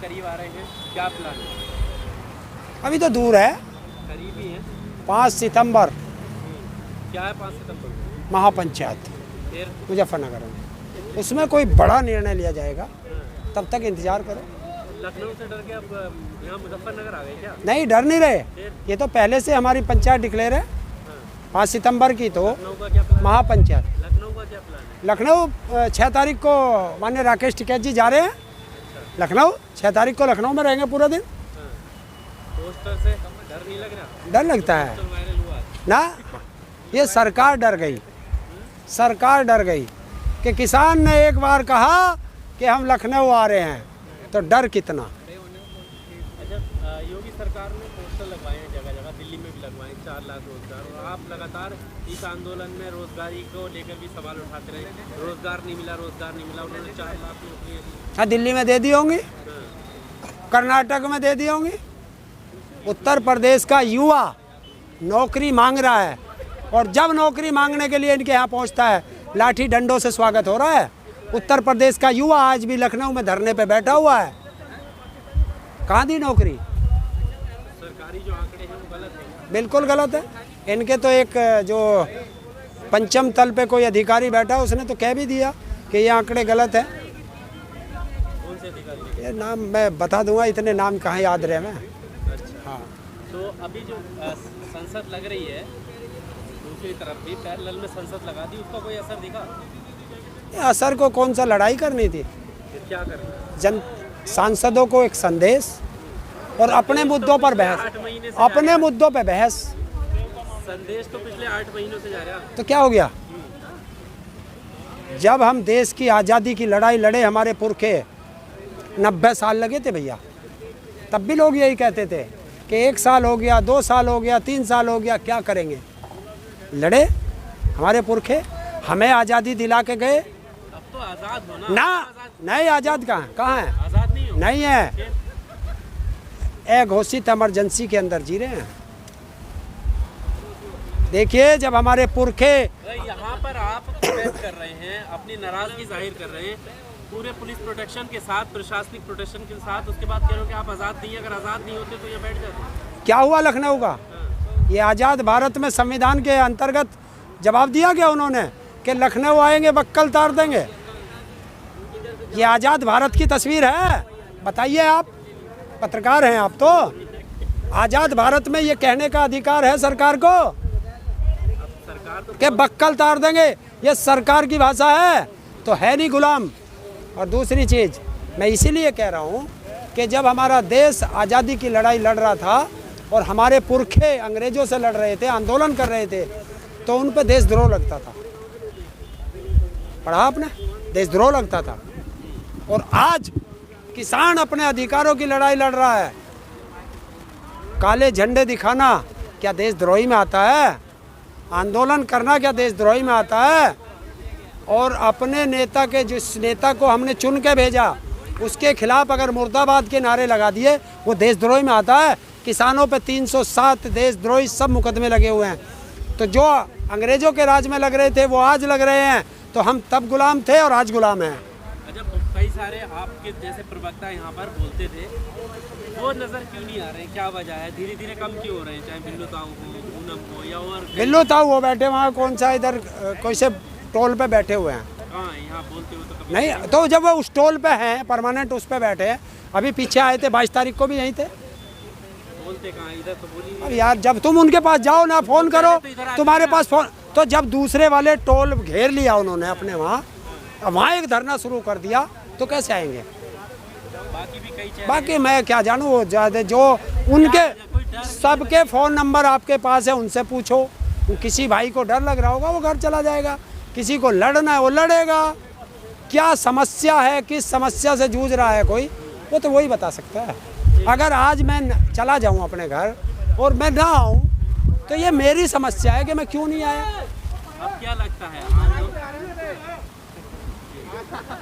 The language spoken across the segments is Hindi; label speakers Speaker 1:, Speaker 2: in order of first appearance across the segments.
Speaker 1: करीब आ रहे हैं, क्या प्लान है?
Speaker 2: अभी तो दूर है,
Speaker 1: करीब ही है।
Speaker 2: 5 सितंबर
Speaker 1: क्या है 5 सितंबर को?
Speaker 2: महापंचायत
Speaker 1: फिर
Speaker 2: मुजफ्फरनगर में, उसमें कोई बड़ा निर्णय लिया जाएगा, तब तक इंतजार करो।
Speaker 1: लखनऊ से डर के अब यहाँ मुजफ्फरनगर आ गए क्या?
Speaker 2: नहीं, डर नहीं रहे, ये तो पहले से हमारी पंचायत डिक्लेयर है 5 सितंबर की, तो
Speaker 1: लखनऊ का क्या प्लान?
Speaker 2: महापंचायत।
Speaker 1: लखनऊ का क्या प्लान है?
Speaker 2: लखनऊ 6 तारीख को माननीय राकेश टिकैत जी जा रहे हैं लखनऊ, 6 तारीख को लखनऊ में रहेंगे पूरा दिन।
Speaker 1: पोस्टर से डर नहीं लग रहा?
Speaker 2: डर लगता है
Speaker 1: पोस्टर वायरल हुआ
Speaker 2: ना, ये सरकार डर गई, सरकार डर गई कि किसान ने एक बार कहा कि हम लखनऊ आ रहे हैं, तो डर कितना।
Speaker 1: अच्छा, योगी सरकार ने पोस्टर लगवाए हैं जगह जगह, दिल्ली में भी लगवाए 4 लाख रोजगार, और आप लगातार इस आंदोलन में रोजगारी को लेकर भी सवाल उठाते रहे, रोजगार नहीं मिला, रोजगार नहीं मिला, उन्होंने 4 लाख नौकरियां दी।
Speaker 2: हाँ, दिल्ली में दे दी होंगी, कर्नाटक में दे दी होंगी। उत्तर प्रदेश का युवा नौकरी मांग रहा है, और जब नौकरी मांगने के लिए इनके यहाँ पहुँचता है, लाठी डंडों से स्वागत हो रहा है। उत्तर प्रदेश का युवा आज भी लखनऊ में धरने पे बैठा हुआ है, कहाँ दी नौकरी?
Speaker 1: सरकारी जो आंकड़े हैं वो गलत है।
Speaker 2: बिल्कुल गलत है। इनके तो एक जो पंचम तल पे कोई अधिकारी बैठा, उसने तो कह भी दिया कि ये आंकड़े गलत है।
Speaker 1: कौन से अधिकारी?
Speaker 2: ये नाम मैं बता दूंगा, इतने नाम कहाँ याद रहे मैं।
Speaker 1: अच्छा,
Speaker 2: हाँ,
Speaker 1: तो अभी जो संसद लग रही है, दूसरी तरफ भी पैरेलल में संसद लगा दी, उसका कोई असर दिखा?
Speaker 2: ये असर को कौन सा लड़ाई करनी थी?
Speaker 1: फिर क्या करना?
Speaker 2: जन सांसदों को एक संदेश और अपने मुद्दों पर बहस,
Speaker 1: 8 महीने से
Speaker 2: अपने मुद्दों पर बहस।
Speaker 1: संदेश तो पिछले 8 महीनों से जा रहा है।
Speaker 2: तो क्या हो गया? जब हम देश की आज़ादी की लड़ाई लड़े, हमारे पुरखे 90 साल लगे थे भैया, तब भी लोग यही कहते थे कि 1 साल हो गया, 2 साल हो गया, 3 साल हो गया, क्या करेंगे? लड़े हमारे पुरखे, हमें आज़ादी दिला के गए
Speaker 1: अब तो आजाद हो
Speaker 2: ना। नहीं, आज़ाद कहाँ है?
Speaker 1: आजाद नहीं हो।
Speaker 2: नहीं है, अघोषित इमरजेंसी के अंदर जी रहे हैं। देखिए, जब हमारे पुरखे
Speaker 1: यहाँ पर आप प्रोटेस्ट कर रहे हैं, अपनी नाराजगी जाहिर कर रहे हैं, पूरे पुलिस प्रोटेक्शन के साथ, प्रशासनिक प्रोटेक्शन के साथ, उसके बाद कह रहे हो कि आप आज़ाद नहीं, अगर आज़ाद नहीं होते तो यहाँ बैठ जाते।
Speaker 2: क्या हुआ लखनऊ का? ये आज़ाद भारत में संविधान के अंतर्गत जवाब दिया गया उन्होंने कि लखनऊ आएंगे बक्कल तार देंगे। ये आज़ाद भारत की तस्वीर है, बताइए, आप पत्रकार हैं आप, तो आज़ाद भारत में ये कहने का अधिकार है सरकार को कि बक्कल तार देंगे। ये सरकार की भाषा है, तो है नहीं गुलाम। और दूसरी चीज़ मैं इसीलिए कह रहा हूँ कि जब हमारा देश आज़ादी की लड़ाई लड़ रहा था और हमारे पुरखे अंग्रेज़ों से लड़ रहे थे, आंदोलन कर रहे थे, तो उन पर देशद्रोह लगता था। पढ़ा आपने? देशद्रोह लगता था। और आज किसान अपने अधिकारों की लड़ाई लड़ रहा है, काले झंडे दिखाना क्या देशद्रोही में आता है? आंदोलन करना क्या देशद्रोही में आता है? और अपने नेता के, जिस नेता को हमने चुन के भेजा, उसके खिलाफ अगर मुर्दाबाद के नारे लगा दिए, वो देशद्रोही में आता है? किसानों पे 307 देशद्रोही सब मुकदमे लगे हुए हैं। तो जो अंग्रेज़ों के राज में लग रहे थे वो आज लग रहे हैं, तो हम तब गुलाम थे और आज गुलाम हैं।
Speaker 1: अच्छा, कई सारे आपके जैसे प्रवक्ता यहाँ पर बोलते थे, वो नज़र क्यों नहीं आ रहे हैं? क्या वजह है? धीरे धीरे कम क्यों हो रहे हैं? चाहे बिल्लू ताऊ हो, पूनम हो, या और
Speaker 2: बिल्लू ताऊ वो बैठे वहाँ, कौन सा इधर कोई से टोल पे बैठे हुए हैं।
Speaker 1: कहाँ यहाँ बोलते हो तो कभी
Speaker 2: नहीं, तो जब वो उस टोल पे हैं, परमानेंट उस पे बैठे हैं, अभी पीछे आए थे 22 तारीख को भी यहीं थे।
Speaker 1: बोलते कहाँ? इधर तो बोली।
Speaker 2: अब यार, जब तुम उनके पास जाओ ना, फ़ोन करो, तुम्हारे पास फ़ोन, तो जब दूसरे वाले टोल घेर लिया उन्होंने अपने वहाँ एक धरना शुरू कर दिया, तो कैसे आएंगे?
Speaker 1: बाकी भी कई
Speaker 2: बाकी मैं क्या जानूँ, वो ज़्यादा जो उनके सबके फ़ोन नंबर आपके पास है, उनसे पूछो। किसी भाई को डर लग रहा होगा, वो घर चला जाएगा। किसी को लड़ना है, वो लड़ेगा। क्या समस्या है, किस समस्या से जूझ रहा है कोई, वो तो वही बता सकता है। अगर आज मैं चला जाऊं अपने घर और मैं ना आऊं, तो ये मेरी समस्या है कि मैं क्यों नहीं आया।
Speaker 1: अब क्या लगता है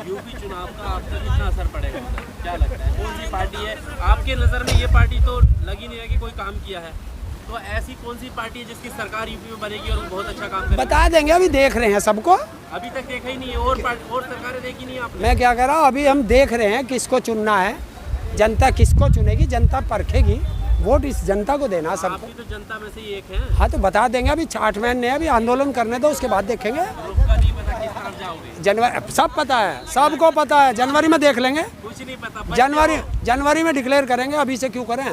Speaker 1: यूपी चुनाव का आप तक कितना असर पड़ेगा? क्या लगता है, कौन सी पार्टी है आपके नज़र में? ये पार्टी तो लगी नहीं है कि कोई काम किया है, तो ऐसी कौन सी पार्टी है जिसकी सरकार यूपी में बनेगी और वो बहुत अच्छा काम करेगी?
Speaker 2: बता देंगे, अभी देख रहे हैं सबको।
Speaker 1: अभी तक देखा ही नहीं है, और सरकारें देखी नहीं है आपने?
Speaker 2: मैं क्या कह रहा हूँ, अभी हम देख रहे हैं किसको चुनना है, जनता किसको चुनेगी, जनता परखेगी, वोट इस जनता को देना
Speaker 1: आप
Speaker 2: सबको।
Speaker 1: भी तो जनता में से ही एक हैं।
Speaker 2: हाँ तो बता देंगे, अभी 8 महीने अभी आंदोलन करने दो, उसके बाद देखेंगे।
Speaker 1: रुख का नहीं पता किस तरफ जाओगे,
Speaker 2: जनवरी सब पता है, सबको पता है, जनवरी में देख लेंगे।
Speaker 1: कुछ नहीं पता।
Speaker 2: जनवरी में डिक्लेयर करेंगे, अभी से क्यों करें।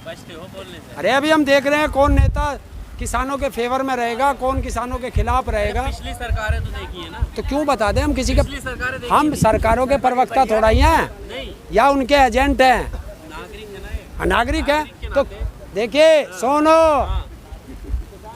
Speaker 1: बचते हो बोलने से।
Speaker 2: अरे अभी हम देख रहे हैं कौन नेता किसानों के फेवर में रहेगा, कौन किसानों के खिलाफ रहेगा।
Speaker 1: पिछली सरकारें तो देखी है ना,
Speaker 2: तो क्यों बता दें हम किसी के,
Speaker 1: पिछली सरकारें देखी
Speaker 2: हम सरकारों के प्रवक्ता थोड़ा ही हैं
Speaker 1: नहीं,
Speaker 2: या उनके एजेंट हैं,
Speaker 1: नागरिक है ना ये।
Speaker 2: नागरिक है।
Speaker 1: के
Speaker 2: तो
Speaker 1: नाते।
Speaker 2: देखिए सुनो,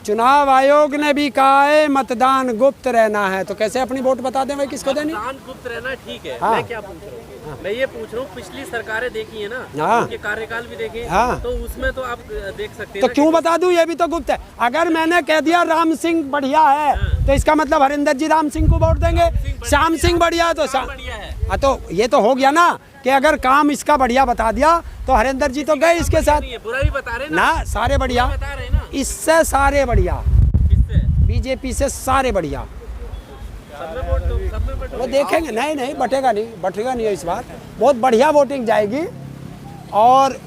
Speaker 2: चुनाव आयोग ने भी कहा है मतदान गुप्त रहना है, तो कैसे अपनी वोट बता दें भाई किसको देनी।
Speaker 1: मतदान गुप्त रहना ठीक है।
Speaker 2: हाँ।
Speaker 1: मैं क्या पूछ रहा हूँ, मैं ये पूछ रहा हूँ पिछली सरकारें देखी है ना,
Speaker 2: हाँ।
Speaker 1: उनके कार्यकाल भी देखे,
Speaker 2: हाँ।
Speaker 1: तो उसमें तो आप देख सकते हैं
Speaker 2: तो
Speaker 1: ना
Speaker 2: क्यों
Speaker 1: कि-
Speaker 2: बता दूं, ये भी तो गुप्त है। अगर मैंने कह दिया राम सिंह बढ़िया है, तो इसका मतलब हरिंदर जी राम सिंह को वोट देंगे। श्याम सिंह बढ़िया है तो
Speaker 1: बढ़िया है।
Speaker 2: हाँ, तो ये तो हो गया ना कि अगर काम इसका बढ़िया बता दिया तो हरिंदर जी तो गए इसके साथ
Speaker 1: नहीं है, बुरा भी बता रहे हैं
Speaker 2: ना, सारे बढ़िया,
Speaker 1: बता रहे हैं ना,
Speaker 2: इससे सारे बढ़िया,
Speaker 1: किससे
Speaker 2: बीजेपी से सारे बढ़िया।
Speaker 1: सब में वोट दो, सब में बटो।
Speaker 2: वो देखेंगे, नहीं बटेगा नहीं इस बार, बहुत बढ़िया वोटिंग जाएगी और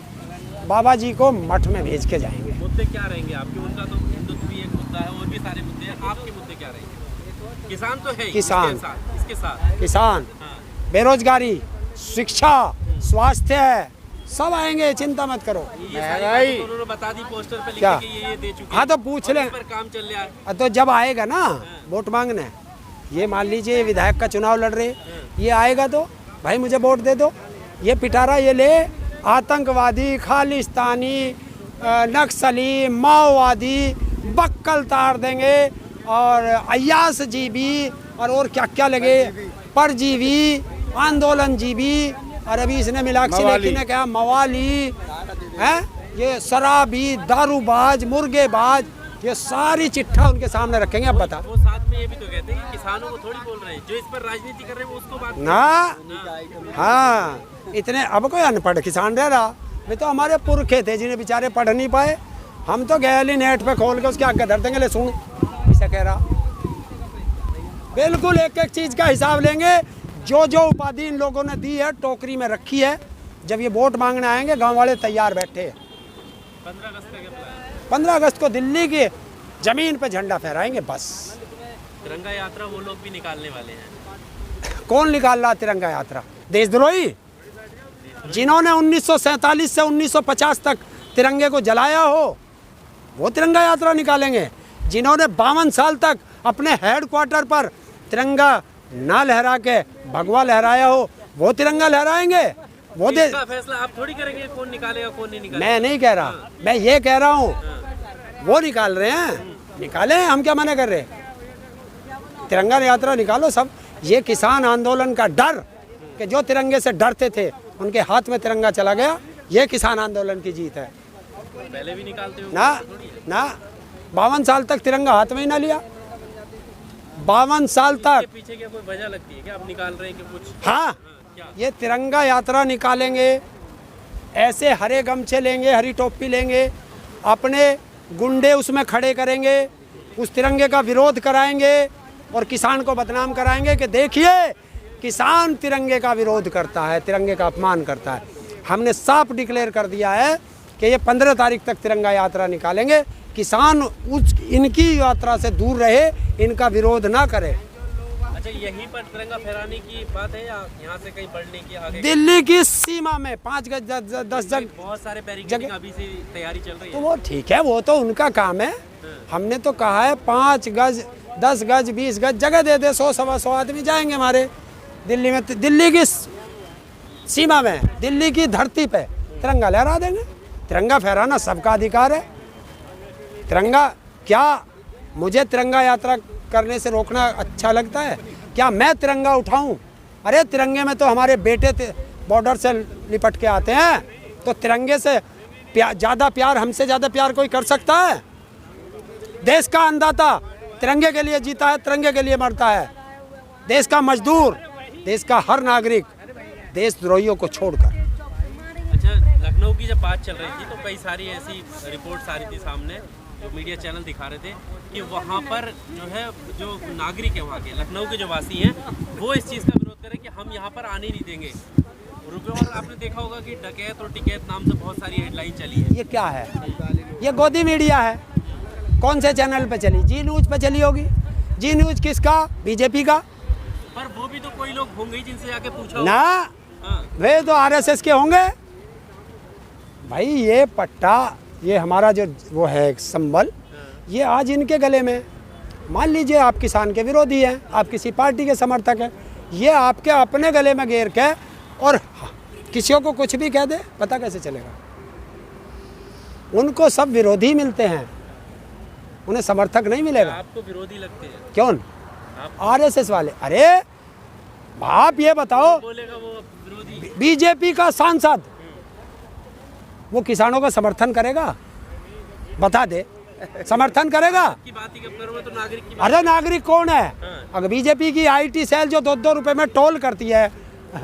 Speaker 2: बाबा जी को मठ में भेज के जाएंगे।
Speaker 1: मुद्दे क्या रहेंगे आपके? उनका तो हिंदुत्व भी एक मुद्दा है, और भी सारे मुद्दे हैं। आपके मुद्दे क्या रहेंगे? किसान तो है ही,
Speaker 2: किसान।
Speaker 1: इसके साथ
Speaker 2: किसान,
Speaker 1: हाँ।
Speaker 2: बेरोजगारी, शिक्षा, स्वास्थ्य, सब आएंगे, चिंता मत करो।
Speaker 1: ये सारी बातें तो उन्होंने बता दी पोस्टर पे लिख
Speaker 2: क्या?
Speaker 1: के, ये दे चुके
Speaker 2: हाँ तो
Speaker 1: हैं,
Speaker 2: पूछ
Speaker 1: और
Speaker 2: लें।
Speaker 1: इस पर काम चल रहा है।
Speaker 2: तो जब आएगा ना वोट मांगने, ये मान लीजिए विधायक का चुनाव लड़ रहे, ये आएगा तो भाई मुझे वोट दे दो, ये पिटारा ये ले, आतंकवादी, खालिस्तानी, नक्सली, माओवादी, बक्कल तार देंगे, और अय्यास जीवी, और क्या क्या लगे, परजीवी, आंदोलन जीवी, और अभी इसने मिलाक्षी लेखी ने कहा मवाली है, ये शराबी, दारूबाज, मुर्गेबाज, ये सारी चिट्ठा उनके सामने रखेंगे। अब बता,
Speaker 1: वो साथ में ये भी तो कहते हैं कि किसानों को थोड़ी बोल रहे हैं, जो इस पर राजनीति कर रहे हैं वो उसको बात
Speaker 2: ना, हाँ इतने, अब कोई अनपढ़ किसान रह रहा, वे तो हमारे पुरखे थे जिन्हें बेचारे पढ़ नहीं पाए, हम तो गैली नेट पे खोल के उसके आगे धर देंगे, ले सुन इसे कह रहा। बिल्कुल एक एक चीज का हिसाब लेंगे, जो जो उपाधि इन लोगों ने दी है टोकरी में रखी है, जब ये वोट मांगने आएंगे गांव वाले तैयार बैठे हैं।
Speaker 1: 15 अगस्त का क्या प्लान है?
Speaker 2: 15 अगस्त को दिल्ली की जमीन पे झंडा फहराएंगे बस।
Speaker 1: तिरंगा यात्रा वो लोग भी निकालने वाले हैं।
Speaker 2: कौन निकाल रहा तिरंगा यात्रा? देशद्रोही, जिन्होंने 1947 से 1950 तक तिरंगे को जलाया हो, वो तिरंगा यात्रा निकालेंगे। जिन्होंने 52 साल तक अपने हेडक्वार्टर पर तिरंगा ना लहरा के भगवा लहराया हो, वो तिरंगा लहराएंगे। वो दे,
Speaker 1: इसका फैसला आप थोड़ी करेंगे कौन निकालेगा कौन नहीं निकालेगा।
Speaker 2: मैं नहीं कह रहा, मैं ये कह रहा हूँ वो निकाल रहे हैं, निकाले, हम क्या मना कर रहे हैं। तिरंगा यात्रा निकालो सब। ये किसान आंदोलन का डर कि जो तिरंगे से डरते थे उनके हाथ में तिरंगा चला गया, ये किसान आंदोलन की जीत है।
Speaker 1: पहले भी निकालते हो
Speaker 2: ना 52 साल तक तिरंगा हाथ में ही ना लिया, 52 साल तक।
Speaker 1: पीछे क्या कोई वजह लगती है क्या आप निकाल रहे हैं कि कुछ?
Speaker 2: हाँ,
Speaker 1: क्या?
Speaker 2: ये तिरंगा यात्रा निकालेंगे, ऐसे हरे गमछे लेंगे, हरी टोपी लेंगे, अपने गुंडे उसमें खड़े करेंगे, उस तिरंगे का विरोध कराएंगे और किसान को बदनाम कराएंगे कि देखिए किसान तिरंगे का विरोध करता है, तिरंगे का अपमान करता है। हमने साफ डिक्लेयर कर दिया है कि ये 15 तारीख तक तिरंगा यात्रा निकालेंगे। किसान इनकी यात्रा से दूर रहे, इनका विरोध ना करे।
Speaker 1: अच्छा, यहीं पर तिरंगा फहराने की बात है या यहाँ से कहीं बढ़ने की आगे?
Speaker 2: दिल्ली की सीमा में 5 गज 10 जग,
Speaker 1: बहुत सारे बैरिकेडिंग अभी से तैयारी चल रही
Speaker 2: तो
Speaker 1: है।
Speaker 2: वो ठीक है, वो तो उनका काम है। हमने तो कहा है 5 गज 10 गज 20 गज जगह दे दे, 100 सवा 100 आदमी जाएंगे हमारे दिल्ली में, दिल्ली की सीमा में, दिल्ली की धरती पे तिरंगा लहरा देंगे। तिरंगा फहराना सबका अधिकार है। तिरंगा क्या मुझे तिरंगा यात्रा करने से रोकना अच्छा लगता है? क्या मैं तिरंगा उठाऊं? अरे तिरंगे में तो हमारे बेटे बॉर्डर से लिपट के आते हैं, तो तिरंगे से ज़्यादा प्यार, हमसे ज़्यादा प्यार कोई कर सकता है? देश का अन्नदाता तिरंगे के लिए जीता है, तिरंगे के लिए मरता है। देश का मजदूर, देश का हर नागरिक, देशद्रोहियों को छोड़कर।
Speaker 1: अच्छा, लखनऊ की जब बात चल रही थी तो कई सारी ऐसी रिपोर्ट्स आ रही थी सामने, जो मीडिया चैनल दिखा रहे थे कि वहाँ पर जो है, जो नागरिक है वहाँ के, लखनऊ के जो वासी हैं, वो इस चीज़ का विरोध करें कि हम यहाँ पर आने नहीं देंगे। और आपने देखा होगा कि डकैत और टिकैत नाम से बहुत सारी हेडलाइन चली है।
Speaker 2: ये क्या है? ये गोदी मीडिया है। कौन से चैनल पे चली? जी न्यूज़ पे चली होगी। जी न्यूज़ किसका? बीजेपी का।
Speaker 1: पर वो भी तो कोई लोग होंगे ही जिनसे जाके पूछा
Speaker 2: ना,
Speaker 1: हाँ।
Speaker 2: वे तो आरएसएस के होंगे भाई। ये पट्टा, ये हमारा जो वो है संबल, ये आज इनके गले में। मान लीजिए आप किसान के विरोधी हैं, आप किसी पार्टी के समर्थक हैं, ये आपके अपने गले में घेर के और किसी को कुछ भी कह दे, पता कैसे चलेगा? उनको सब विरोधी मिलते हैं, उन्हें समर्थक नहीं मिलेगा।
Speaker 1: आपको विरोधी लगते हैं?
Speaker 2: कौन? आरएसएस वाले। अरे आप ये बताओ,
Speaker 1: बोलेगा वो विरोधी।
Speaker 2: बीजेपी का सांसद वो किसानों का समर्थन करेगा? बता दे, समर्थन करेगा?
Speaker 1: की बात ही कब करूँ, तो नागरिक की
Speaker 2: अरे नागरिक कौन है?
Speaker 1: हाँ।
Speaker 2: अगर बीजेपी की आईटी सेल जो 2-2 रुपए में टोल करती है,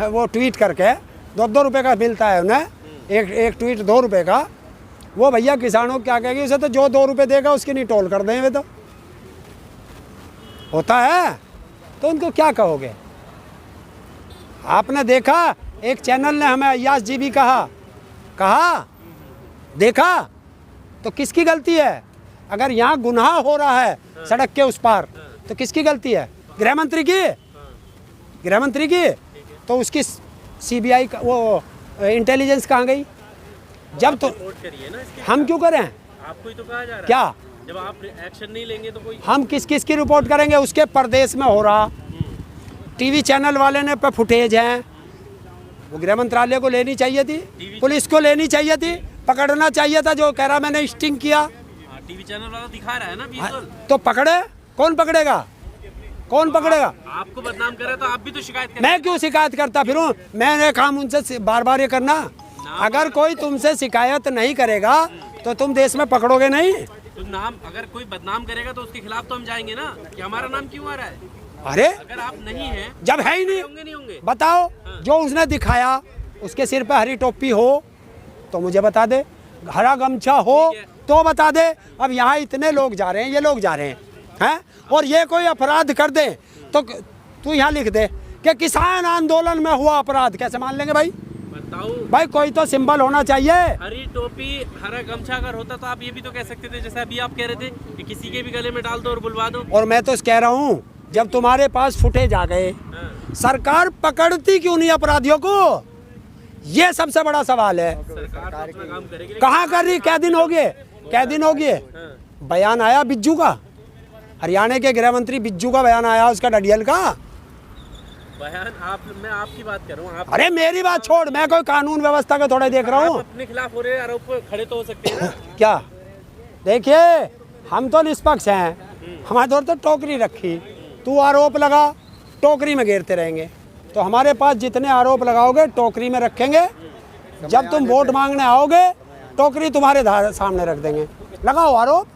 Speaker 2: वो ट्वीट करके 2-2 रुपए का मिलता है उन्हें, एक ट्वीट 2 रुपए का, वो भैया किसानों को क्या कहेगी? उसे तो जो 2 रुपए देगा उसकी नहीं टोल कर देंगे। तो होता है, तो उनको क्या कहोगे? आपने देखा एक चैनल ने हमें अय्याज जी भी कहा देखा, तो किसकी गलती है? अगर यहाँ गुनाह हो रहा है सड़क के उस पार, तो किसकी गलती है? गृह मंत्री की। गृह मंत्री की। तो उसकी सीबीआई का वो इंटेलिजेंस कहाँ गई? जब तो
Speaker 1: रिपोर्ट करिए ना इसके।
Speaker 2: हम क्यों करें?
Speaker 1: आपको ही तो कहा जा रहा है।
Speaker 2: क्या?
Speaker 1: जब आप एक्शन नहीं लेंगे तो कोई।
Speaker 2: हम किस किस की रिपोर्ट करेंगे? उसके प्रदेश में हो रहा, टीवी चैनल वाले ने पे फुटेज हैं, वो गृह मंत्रालय को लेनी चाहिए थी, पुलिस को लेनी चाहिए थी, पकड़ना चाहिए था जो कह रहा मैंने स्टिंग किया।
Speaker 1: टीवी चैनल वाला दिखा रहा है ना विजुअल।
Speaker 2: तो पकड़े? कौन पकड़ेगा? कौन पकड़ेगा?
Speaker 1: आपको बदनाम करे तो आप भी तो शिकायत करें।
Speaker 2: मैं क्यों शिकायत करता फिरूं? मैंने काम उनसे बार बार ये करना। अगर कोई तुमसे शिकायत नहीं करेगा तो तुम देश में पकड़ोगे नहीं।
Speaker 1: तो नाम अगर कोई बदनाम करेगा तो उसके खिलाफ तो हम जाएंगे ना कि हमारा नाम क्यों आ रहा है।
Speaker 2: अरे
Speaker 1: अगर आप नहीं हैं,
Speaker 2: जब है ही नहीं,
Speaker 1: नहीं होंगे।
Speaker 2: बताओ, जो उसने दिखाया उसके सिर पे हरी टोपी हो तो मुझे बता दे, हरा गमछा हो तो बता दे। अब यहाँ इतने लोग जा रहे हैं, ये लोग जा रहे हैं, और ये कोई अपराध कर दे तो तू यहाँ लिख दे कि किसान आंदोलन में हुआ अपराध, कैसे मान लेंगे भाई?
Speaker 1: बताओ
Speaker 2: भाई कोई तो सिंबल होना चाहिए।
Speaker 1: हरी टोपी हरा गमछा अगर होता तो आप ये भी तो कह सकते थे, जैसे अभी आप कह रहे थे कि किसी के भी गले में डाल दो और बुलवा दो।
Speaker 2: और मैं तो कह रहा हूँ, जब तुम्हारे पास फुटेज आ गए, सरकार पकड़ती क्यों नहीं अपराधियों को? ये सबसे बड़ा सवाल है।
Speaker 1: सरकार तो अपना काम करेगी।
Speaker 2: कहाँ कर रही? क्या दिन हो गए? क्या दिन हो गए? बयान आया बिज्जू का, हरियाणा के गृह मंत्री बिज्जू का बयान आया, उसका डडियल का
Speaker 1: बयान। मैं आपकी बात कर रहा हूँ।
Speaker 2: अरे मेरी बात छोड़, मैं कोई कानून व्यवस्था का थोड़ा देख रहा हूँ।
Speaker 1: अपने खिलाफ हो रहे आरोप खड़े तो हो सकते हैं ना।
Speaker 2: क्या? देखिए, हम तो निष्पक्ष हैं, हमारे तौर तो टोकरी रखी, तू आरोप लगा, टोकरी में घेरते रहेंगे। तो हमारे पास जितने आरोप लगाओगे टोकरी में रखेंगे, जब तुम वोट मांगने आओगे टोकरी तुम्हारे सामने रख देंगे। लगाओ आरोप।